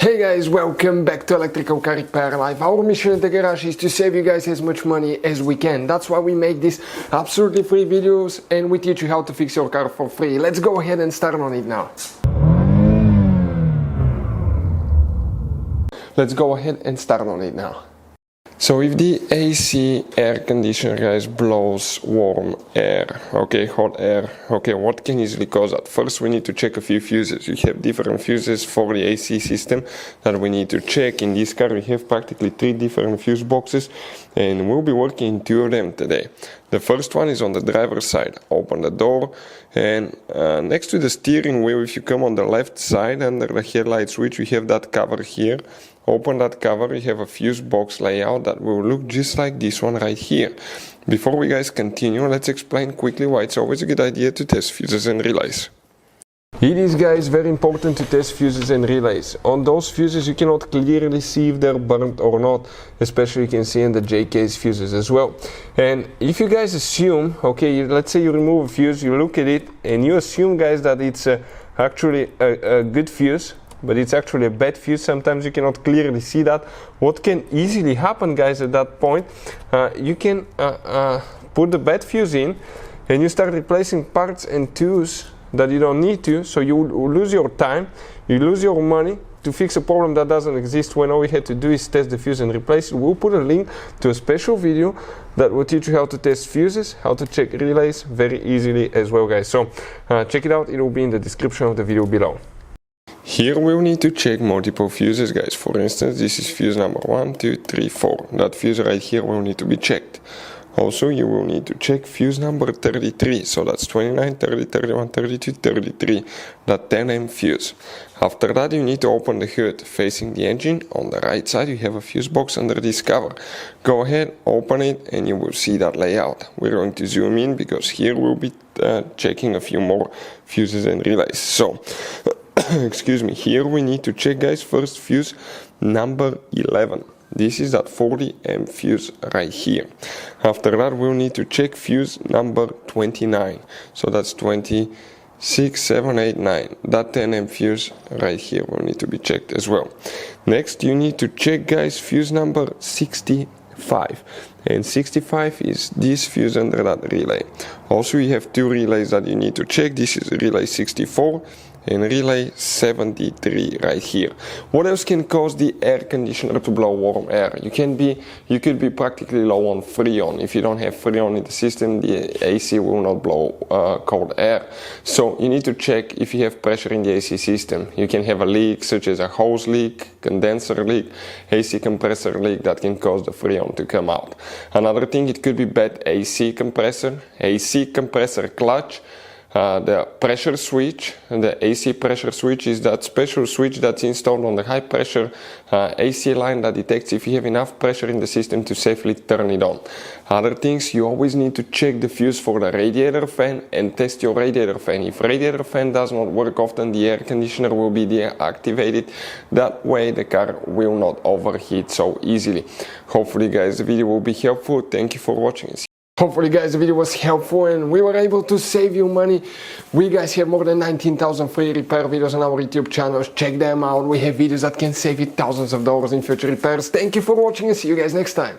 Hey guys, welcome back to Electrical Car Repair Live. Our mission at the garage is to save you guys as much money as we can. That's why we make these absolutely free videos and we teach you how to fix your car for free. Let's go ahead and start on it now. Let's go ahead and start on it now. So if the AC air conditioner guys blows warm air, okay, hot air, okay, what can easily cause that? First we need to check a few fuses. You have different fuses for the AC system that we need to check. In this car we have practically 3 different fuse boxes and we'll be working 2 of them today. The first one is on the driver's side. Open the door and next to the steering wheel, if you come on the left side under the headlight switch, we have that cover here. Open that cover, you have a fuse box layout that will look just like this one right here. Before we guys continue, let's explain quickly why it's always a good idea to test fuses and relays. It is guys very important to test fuses and relays. On those fuses you cannot clearly see if they're burnt or not, especially you can see in the J-case fuses as well. And if you guys assume, okay, let's say you remove a fuse, you look at it and you assume guys that it's actually a good fuse, but it's actually a bad fuse. Sometimes you cannot clearly see that. What can easily happen guys at that point, you can put the bad fuse in and you start replacing parts and tools that you don't need to, so you lose your time, you lose your money to fix a problem that doesn't exist when all we had to do is test the fuse and replace it. We'll put a link to a special video that will teach you how to test fuses, how to check relays very easily as well guys. So check it out, it will be in the description of the video below. Here we'll need to check multiple fuses guys. For instance, this is fuse number 1, 2, 3, 4. That fuse right here will need to be checked. Also you will need to check fuse number 33, so that's 29, 30, 31, 32, 33, that 10M fuse. After that you need to open the hood. Facing the engine, on the right side you have a fuse box under this cover. Go ahead, open it and you will see that layout. We're going to zoom in because here we'll be checking a few more fuses and relays. So excuse me, here we need to check guys first fuse number 11. This is that 40M fuse right here. After that we'll need to check fuse number 29. So that's 26, 7, 8, 9. That 10M fuse right here will need to be checked as well. Next you need to check guys fuse number 65. And 65 is this fuse under that relay. Also you have 2 relays that you need to check. This is relay 64 and relay 73 right here. What else can cause the air conditioner to blow warm air? You could be practically low on Freon. If you don't have Freon in the system, the AC will not blow cold air. So you need to check if you have pressure in the AC system. You can have a leak such as a hose leak, condenser leak, AC compressor leak that can cause the Freon to come out. Another thing, it could be bad AC compressor clutch. The pressure switch, the AC pressure switch, is that special switch that's installed on the high pressure AC line that detects if you have enough pressure in the system to safely turn it on. Other things, you always need to check the fuse for the radiator fan and test your radiator fan. If radiator fan does not work often, the air conditioner will be deactivated. That way the car will not overheat so easily. Hopefully guys the video will be helpful. Thank you for watching. Hopefully guys the video was helpful and we were able to save you money. We guys have more than 19,000 free repair videos on our YouTube channels. Check them out. We have videos that can save you thousands of dollars in future repairs. Thank you for watching and see you guys next time.